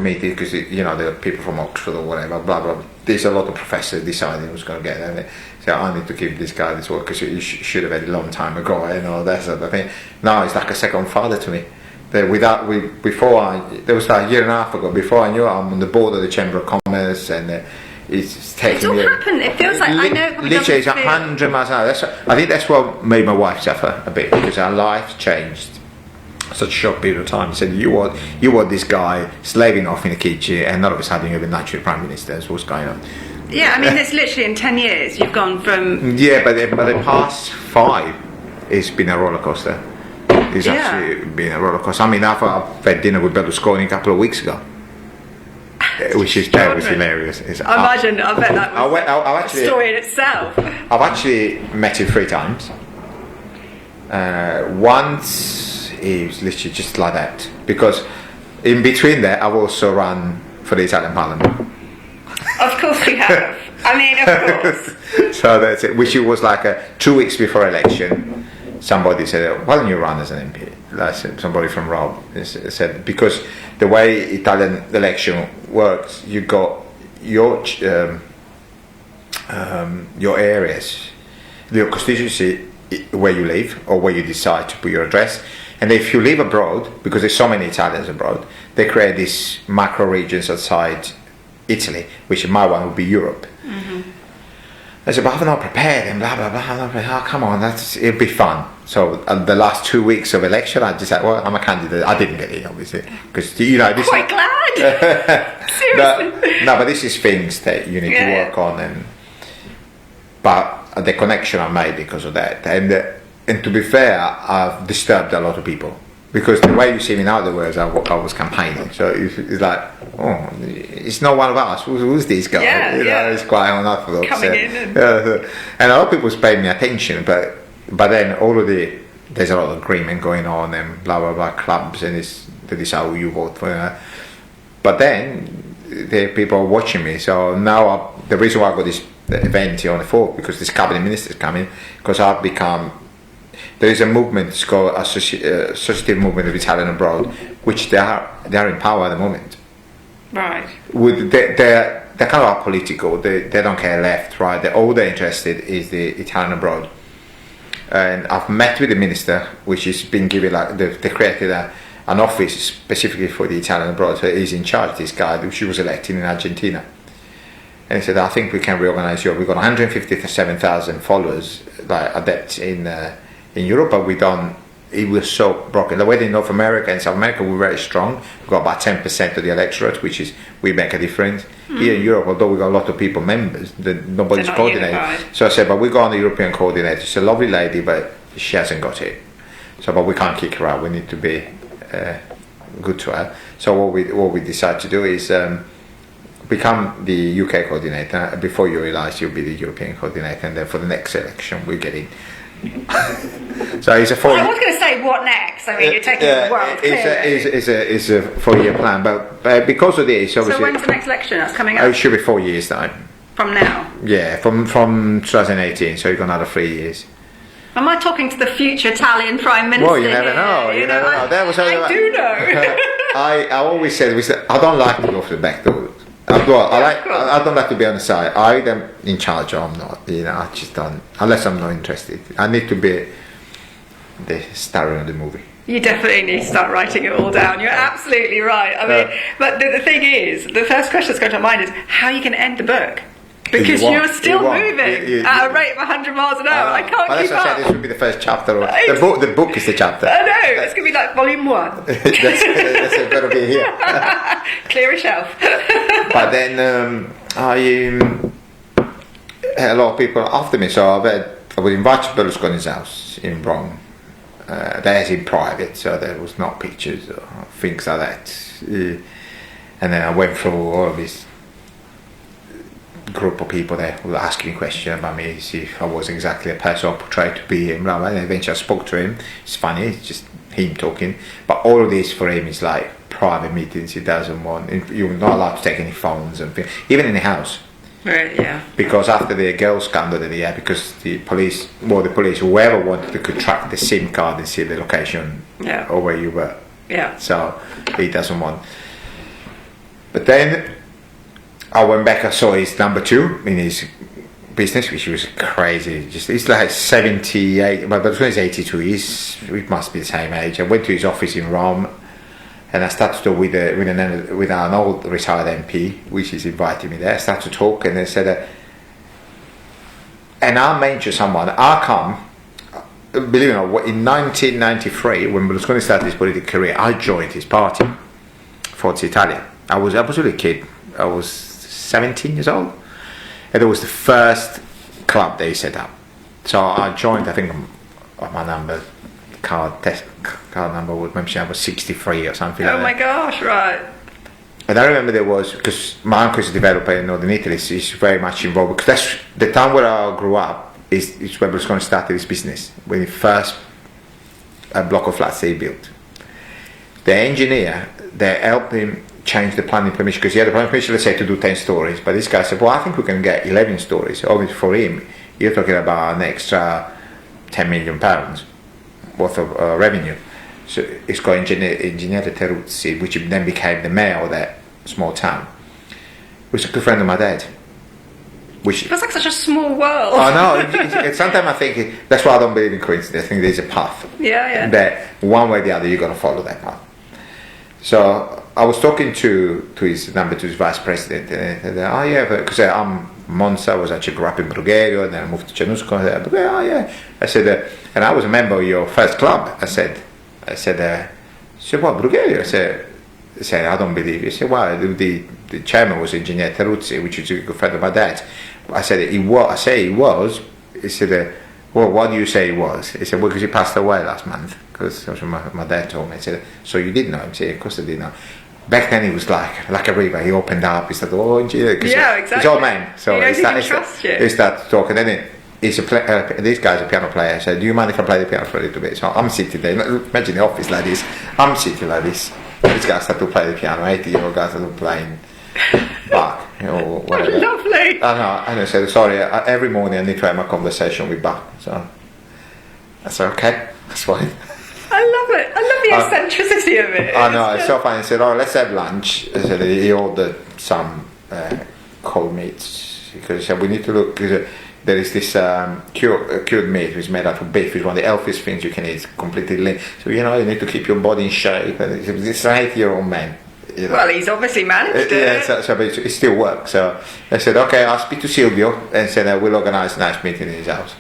meeting because there are people from Oxford or whatever, blah blah. There's a lot of professors deciding who's going to get there. So I need to give this guy this work because you should have had it a long time ago, that sort of thing. Now it's like a second father to me. There was like a year and a half ago. Before I knew it, I'm on the board of the Chamber of Commerce, and it's taking me. It's all happened. It feels like I know. Literally, it's 100 miles an hour. I think that's what made my wife suffer a bit because our life changed such a short period of time. He said, you were this guy slaving off in the kitchen, and all of a sudden you're the natural prime minister. That's what's going on. Yeah, I mean, it's literally in 10 years you've gone from. Yeah, but the past 5, it's been a roller coaster. It's actually been a roller coaster. I mean, I've had dinner with Berlusconi a couple of weeks ago, which is hilarious. I bet that was a story in itself. I've actually met him 3 times. Once he was literally just like that, because in between that I've also run for the Italian Parliament. Of course you have. I mean, of course. So that's it. Which it was like 2 weeks before election. Somebody said, "Why don't you run as an MP?" Somebody from Rome said, because the way Italian election works, you got your areas, your constituency where you live or where you decide to put your address, and if you live abroad, because there's so many Italians abroad, they create these macro regions outside Italy, which in my one would be Europe. Mm-hmm. I said, but I'm not prepared, and blah blah blah. Oh, come on, it'll be fun. So the last 2 weeks of election, I just said, well, I'm a candidate. I didn't get in, obviously, because this. Quite glad. Seriously. No, but this is things that you need to work on, but the connection I made because of that, and to be fair, I've disturbed a lot of people. Because the way you see me now, the words I was campaigning, so it's like, oh, it's not one of us. Who's this guy? It's quite unorthodox. Coming in, and a lot of people's paying me attention, but then there's a lot of agreement going on and blah blah blah clubs, and that is how you vote for. But then the people are watching me, so now the reason why I got this event here on the 4th, because this cabinet minister is coming, because I've become. There is a movement, it's called Associative Movement of Italian Abroad, which they are in power at the moment. Right. They're kind of apolitical. They don't care left, right. All they're interested is the Italian abroad. And I've met with the minister, which has been given they created an office specifically for the Italian abroad. So he's in charge. This guy, which was elected in Argentina. And he said, I think we can reorganize Europe. We've got 157,000 followers, adepts in Europe, but it was so broken. The way in North America and South America we're very strong. We've got about 10% of the electorate, which is, we make a difference. Here in Europe, although we've got a lot of people members, nobody's coordinated. Unified. So I said, but we got on the European coordinator. She's a lovely lady, but she hasn't got it. So, but we can't kick her out. We need to be good to her. So what we decide to do is become the UK coordinator. Before you realise, you'll be the European coordinator, and then for the next election, we get in. So it's a 4 I was going to say, what next? I mean, you're taking the world. It's a 4-year plan, but because of this, obviously. So when's the next election that's coming up? It should be 4 years time. From now? Yeah, from 2018. So you've got another 3 years. Am I talking to the future Italian Prime Minister? Well, you never know. You never know. I do know. I always said, I don't like to go for the back door. I don't like to be on the side. I am in charge or I'm not. I just don't. Unless I'm not interested. I need to be the star of the movie. You definitely need to start writing it all down. You're absolutely right. I mean, but the thing is, the first question that's going to my mind is, how are you going to end the book? Because you're still moving at a rate of 100 miles an hour. I can't keep up. That's why I said this would be the first chapter. The book is the chapter. I know. It's going to be like volume 1. that's got to be here. Clear a shelf. But then I had a lot of people after me. So I was invited to Berlusconi's house in Rome. That's in private, so there was not pictures or things like that. And then I went through all of this group of people there who were asking me questions about me, see if I was exactly a person I portrayed to be, and blah, blah. And eventually I spoke to him. It's funny, it's just him talking, but all of this for him is like private meetings. He doesn't want, you're not allowed to take any phones and things, even in the house. Right, yeah. Because after the girl scandal that he had, because the police, whoever wanted to could track the SIM card and see the location or where you were. Yeah. So he doesn't want. But then I went back, I saw his number 2 in his business, which was crazy. Just he's like 78, but when he's 82, he must be the same age. I went to his office in Rome, and I started to talk with an old retired MP, which is inviting me there. I started to talk, and they said, and I mentioned someone. I come, believe it or not, in 1993, when Berlusconi started his political career, I joined his party, Forza Italia. I was really a kid. I was 17 years old. And it was the first club they set up. So I joined, I think my card number would maybe I was 63 or something like that. Oh my gosh, right. And I remember there was, because my uncle is a developer in Northern Italy, so he's very much involved, because that's the town where I grew up, is where Berlusconi started his business, when the first block of flats they built. The engineer, they helped him change the planning permission, because he had a planning permission, let's say, to do 10 stories, but this guy said, well, I think we can get 11 stories. Obviously for him, you're talking about an extra £10 million worth of revenue. So it's called Ingegnere Teruzzi, which then became the mayor of that small town. He was a good friend of my dad. Which, it feels like such a small world. I know. Sometimes I think, that's why I don't believe in coincidence. I think there's a path. Yeah. That one way or the other, you're going to follow that path. So I was talking to his number 2, his vice president, and he said, oh yeah, because I'm Monza, I was actually grew up in Brugherio, and then I moved to Cernusco. Oh yeah. I said, and I was a member of your first club. I said, what, Brugherio? I said, I don't believe you. He said, well, the chairman was Engineer Teruzzi, which is a good friend of my dad. I said, he was. He said, well, what do you say he was? He said, well, because he passed away last month. Because my dad told me. He said, so you did know him? I said, of course I did know. Back then he was like a river. He opened up. He started, engineer. Yeah, exactly. He's old man. So he trust you. He started talking. Then this guy's a piano player. I said, do you mind if I play the piano for a little bit? So I'm sitting there. Imagine the office like this. I'm sitting like this. This guy started to play the piano. 80-year-old guy started playing Bach. Or whatever. Lovely. I know. And I said, sorry, every morning I need to have my conversation with Bach. So I said, okay, that's fine. I love it. I love the eccentricity of it. I know, it's so funny. I said, let's have lunch. I said, he ordered some cold meats, because he said, we need to look, because there is this cured meat which is made out of beef, which is one of the healthiest things you can eat. It's completely lean. So, you need to keep your body in shape. And it's an 80-year-old man. Well, he's obviously managed it. Yeah, so it still works. So I said, okay, I'll speak to Silvio, and said, we'll organise a nice meeting in his house.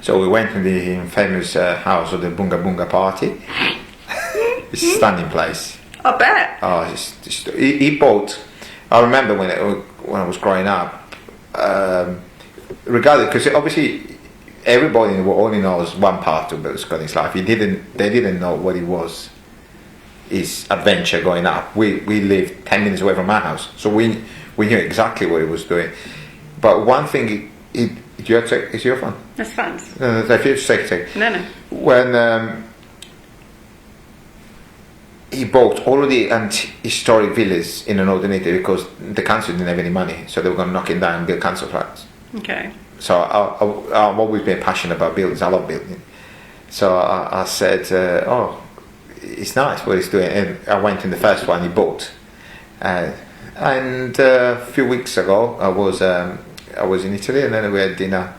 So we went to the famous house of the Bunga Bunga party. It's a stunning place. I bet. Oh, he bought. I remember when I was growing up, regardless, because obviously everybody in the world only knows one part of Berlusconi's life. They didn't know what it was. His adventure going up. We lived 10 minutes away from my house, so we knew exactly what he was doing. But one thing, is your phone? That's fine. I feel sick. No. When he bought all of the historic villas in northern Italy, because the council didn't have any money, so they were going to knock it down and build council flats. Okay. So I've always been passionate about buildings. I love building. So I said, it's nice what he's doing. And I went in the first one he bought. And a few weeks ago, I was in Italy, and then we had dinner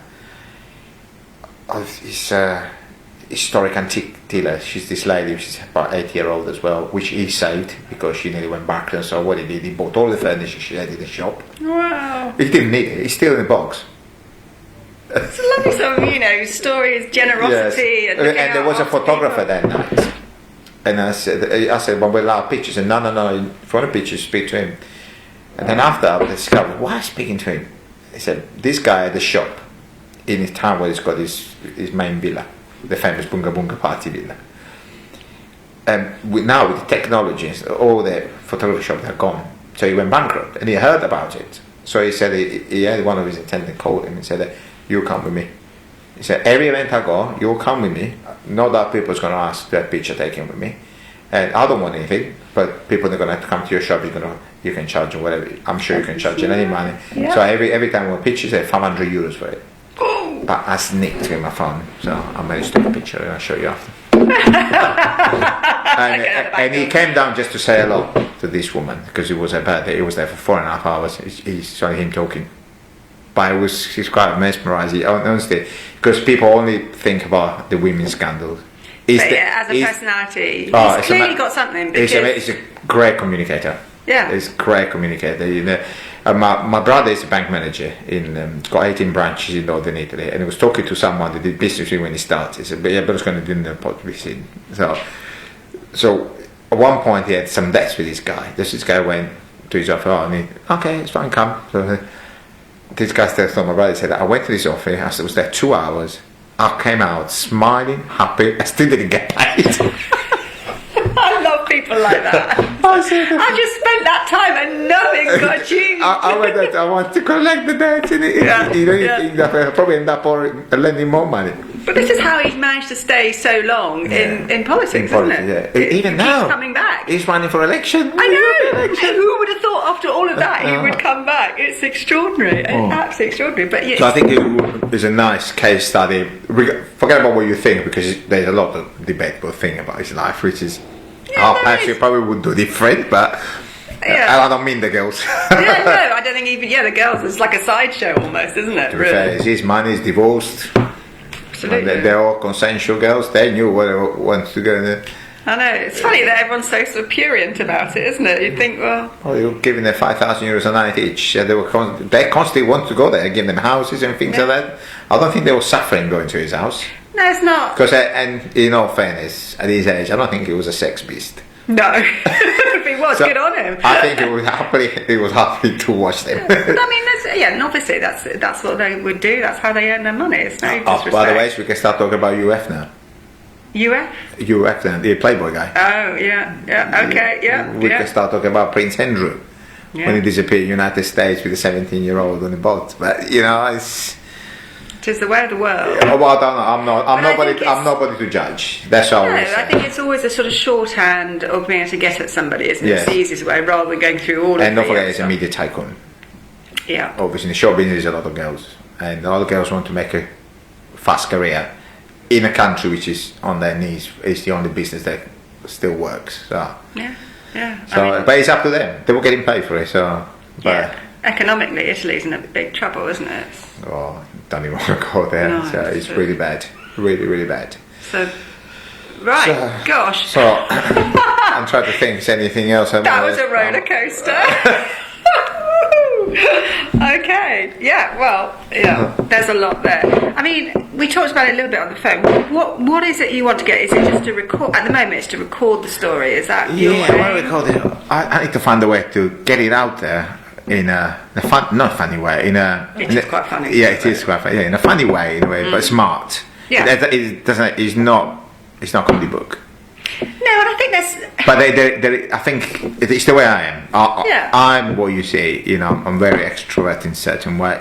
of his historic antique dealer. She's this lady, which is about 80-year-old as well, which he saved because she nearly went bankrupt. So what he did, he bought all the furniture she had in the shop. Wow. He didn't need it. It's still in the box. It's a lovely sort of, stories, generosity. Yes. And there was a photographer that night. And I said, well, we'll allow pictures. And no, if you want a picture, speak to him. And then after I discovered, why speaking to him? He said, this guy had a shop in his town where he's got his main villa, the famous Bunga Bunga party villa. And now with the technology, all the photography shops are gone. So he went bankrupt, and he heard about it. So he said he had one of his attendants called him and said, you come with me. He said, every event I go, you'll come with me. Not that people's going to ask to have a picture taken with me. And I don't want anything, but people are going to have to come to your shop. You can charge them whatever. I'm sure you can charge them any money. Yeah. So every time I want a picture, they have 500 euros for it. But I sneaked in my phone, so I managed to take a picture, and I'll show you after. And he came down just to say hello to to this woman because it was her birthday. He was there for 4.5 hours. He saw him talking. But he's quite mesmerising, honestly, because people only think about the women's scandals. As a personality, he's clearly got something. He's a great communicator. Yeah, he's a great communicator. You know, my brother is a bank manager got 18 branches in northern Italy, and he was talking to someone that did business with when he started. He said, "But yeah, but I was going to do the podcast." So at one point he had some debts with this guy. This guy went to his office, and he, okay, it's fine, come. So this guy still told my brother, he said, I went to this office, I was there 2 hours, I came out smiling, happy, I still didn't get paid. I love people like that. I just spent that time and nothing got achieved. I want to collect the debt, and you think that I'll probably end up lending more money. But this is how he's managed to stay so long in politics, isn't it? Yeah. Even now, he's coming back. He's running for election. I know. Who would have thought after all of that he would come back? It's extraordinary. It's absolutely extraordinary. But so I think it is a nice case study. Forget about what you think, because there's a lot of debatable thing about his life, which is actually probably would do different, but. Yeah. I don't mean the girls. I don't think even the girls. It's like a sideshow almost, isn't it? Really? His man is divorced. Absolutely. They're all consensual girls. They knew what they wanted to go in. I know. It's funny that everyone's so sort of prurient about it, isn't it? You'd think, you're giving them €5,000 a night each. They constantly want to go there, give them houses and things like that. I don't think they were suffering going to his house. No, it's not. Because, and in all fairness, at his age, I don't think he was a sex beast. No, if he was, good on him. I think he was happy to watch them. But I mean, and obviously that's what they would do. That's how they earn their money. It's no disrespect. By the way, we can start talking about UF now. UF now, the Playboy guy. Oh yeah, okay, yeah. We can start talking about Prince Andrew when he disappeared in the United States with a 17-year-old on the boat. But it is the way of the world. Well, I don't know. I'm nobody to judge. That's all. No, I think it's always a sort of shorthand of being able to get at somebody, isn't it? It's the easiest way, rather than going through all of it. And don't forget, it's a media tycoon. Yeah. Obviously, in the show business, there's a lot of girls, and all the girls want to make a fast career in a country which is on their knees. It's the only business that still works. So. Yeah. So, but it's up to them. They were getting paid for it. So. But, economically, Italy's in a big trouble, isn't it? Don't even want to go there. No, so it's really bad. Really, really bad. So, gosh. So, I'm trying to think, is anything else? That was a roller coaster. Okay. There's a lot there. I mean, we talked about it a little bit on the phone. What is it you want to get? Is it just to record? At the moment, it's to record the story. Is that your way? I want to record it. I need to find a way to get it out there in a not funny way. It is quite funny. Yeah, it is quite funny. Yeah, in a funny way, but smart. Yeah. It's not a comedy book. No, and I think that's. But I think it's the way I am. I'm what you see. I'm very extrovert in certain way.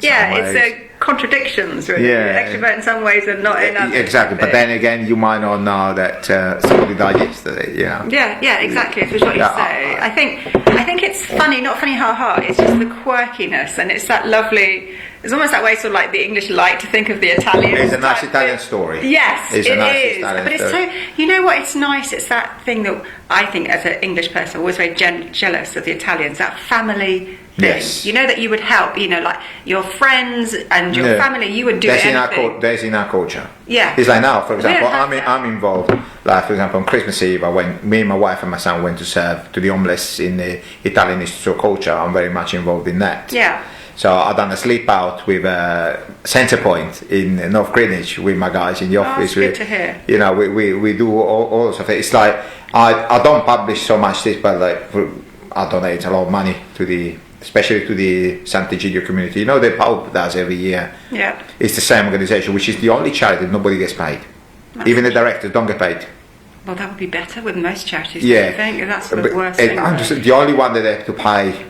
It's contradictions, really. Yeah. Extrovert in some ways and not in others. Exactly, but then again, you might not know that somebody died yesterday. Yeah, exactly. It's what you say. I think it's funny, not funny ha. It's just the quirkiness, and it's that lovely. It's almost that way, sort of like the English like to think of the Italians. It's a nice Italian story. Yes, it is. But it's story. so. You know what? It's nice. It's that thing that I think, as an English person, I'm always very jealous of the Italians. That family thing. Yes. You know that you would help. Like your friends and your family. You would do anything. There's in our culture. Yeah. It's like now, for example, I'm involved. Like for example, on Christmas Eve, me and my wife and my son went to serve to the homeless in the Italian Institute of Culture. I'm very much involved in that. Yeah. So I've done a sleep out with Centrepoint in North Greenwich with my guys in the office. That's good to hear. We do all sorts of things. It's like I don't publish so much this, but I donate a lot of money especially to the Sant'Egidio community. The Pope does every year. Yeah. It's the same organisation, which is the only charity that nobody gets paid. Even the directors don't get paid. Well, that would be better with most charities. Yeah. I think that's the worst thing. The only one that they have to pay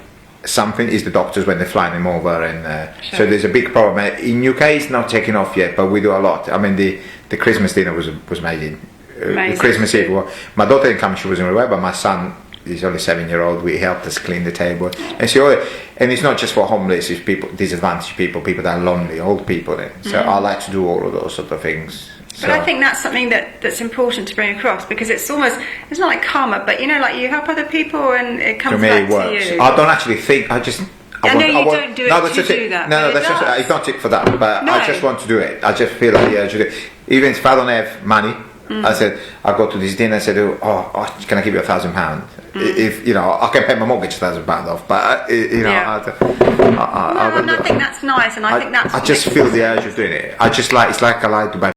something is the doctors when they fly them over, and so there's a big problem. In UK, it's not taking off yet, but we do a lot. I mean, the Christmas dinner was amazing. The Christmas Eve. My daughter didn't come; she wasn't aware, but my son. He's only 7-year-old. We helped us clean the table, and it's not just for homeless. It's people, disadvantaged people that are lonely, old people. So I like to do all of those sort of things. But I think that's something that's important to bring across, because it's not like karma, but like you help other people and it comes back to you. I don't actually think, I just... don't do it to do that. No, that's just, it's not it for that, but I just want to do it. I just feel like, even if I don't have money, I said, I go to this dinner and said, can I give you £1,000? If I can pay my mortgage £1,000 off, but I think that's nice, and I think that's. I just feel the urge of doing it. It's like I like to buy